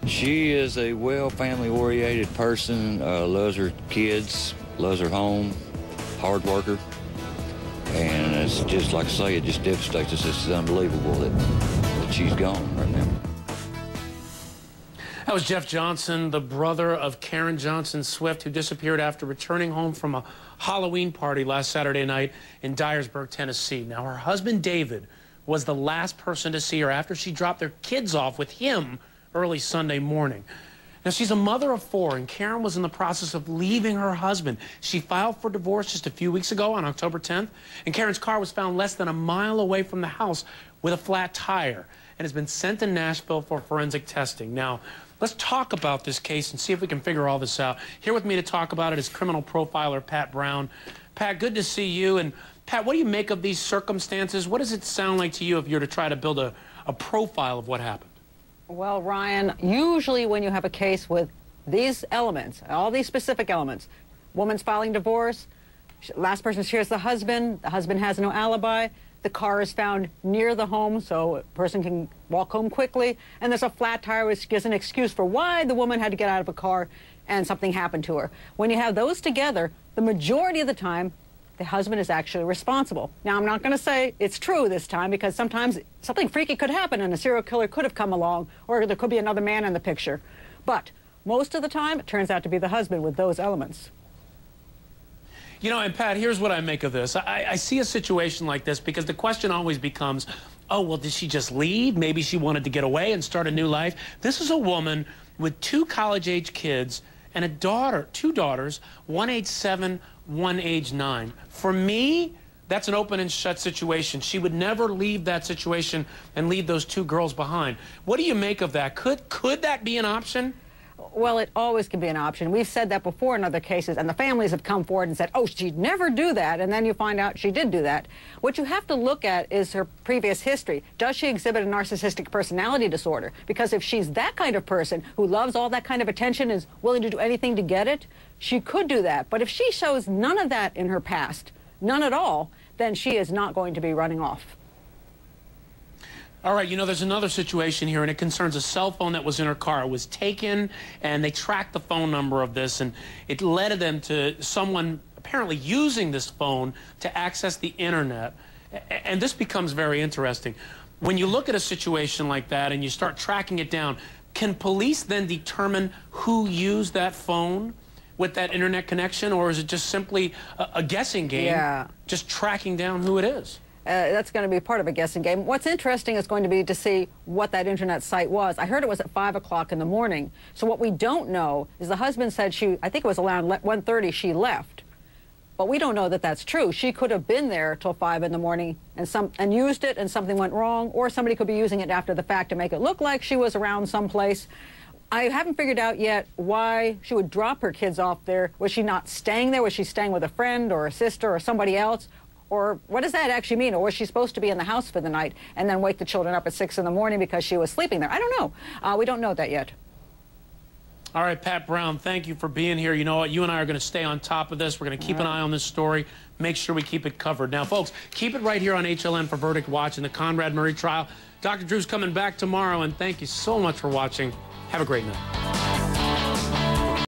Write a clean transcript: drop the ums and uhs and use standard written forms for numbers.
She is a well family-oriented person, loves her kids, loves her home, hard worker. And it's just like I say, it just devastates us. It's unbelievable that she's gone right now. That was Jeff Johnson, the brother of Karen Johnson Swift, who disappeared after returning home from a Halloween party last Saturday night in Dyersburg, Tennessee. Now, her husband, David, was the last person to see her after she dropped their kids off with him early Sunday morning. Now, she's a mother of 4, and Karen was in the process of leaving her husband. She filed for divorce just a few weeks ago on October 10th, and Karen's car was found less than a mile away from the house with a flat tire and has been sent to Nashville for forensic testing. Now, let's talk about this case and see if we can figure all this out. Here with me to talk about it is criminal profiler Pat Brown. Pat, good to see you. And Pat, what do you make of these circumstances? What does it sound like to you if you're to try to build a profile of what happened? Well, Ryan, usually when you have a case with these elements, all these specific elements, woman's filing divorce, last person hears the husband has no alibi, the car is found near the home so a person can walk home quickly, and there's a flat tire which gives an excuse for why the woman had to get out of a car and something happened to her. When you have those together, the majority of the time, the husband is actually responsible. Now, I'm not going to say it's true this time because sometimes something freaky could happen and a serial killer could have come along or there could be another man in the picture. But most of the time, it turns out to be the husband with those elements. You know, and Pat, here's what I make of this. I see a situation like this because the question always becomes, oh, well, did she just leave? Maybe she wanted to get away and start a new life. This is a woman with 2 college-age kids and a daughter, 2 daughters, one age 7, one age 9. For me, that's an open and shut situation. She would never leave that situation and leave those 2 girls behind. What do you make of that? Could that be an option? Well, it always can be an option. We've said that before in other cases, and the families have come forward and said, oh, she'd never do that, and then you find out she did do that. What you have to look at is her previous history. Does she exhibit a narcissistic personality disorder? Because if she's that kind of person who loves all that kind of attention, is willing to do anything to get it, she could do that. But if she shows none of that in her past, none at all, then she is not going to be running off. All right, you know, there's another situation here, and it concerns a cell phone that was in her car. It was taken, and they tracked the phone number of this, and it led them to someone apparently using this phone to access the internet. And this becomes very interesting. When you look at a situation like that and you start tracking it down, can police then determine who used that phone with that internet connection, or is it just simply a guessing game, just tracking down who it is? That's going to be part of a guessing game. What's interesting is going to be to see what that internet site was. I heard it was at 5 o'clock in the morning. So what we don't know is the husband said I think it was around 1:30 she left. But we don't know that that's true. She could have been there till 5 in the morning and used it and something went wrong, or somebody could be using it after the fact to make it look like she was around someplace. I haven't figured out yet why she would drop her kids off there. Was she not staying there? Was she staying with a friend or a sister or somebody else? Or what does that actually mean? Or was she supposed to be in the house for the night and then wake the children up at 6 in the morning because she was sleeping there? I don't know. We don't know that yet. All right, Pat Brown, thank you for being here. You know what? You and I are going to stay on top of this. We're going to keep an eye on this story, make sure we keep it covered. Now, folks, keep it right here on HLN for Verdict Watch in the Conrad Murray trial. Dr. Drew's coming back tomorrow, and thank you so much for watching. Have a great night.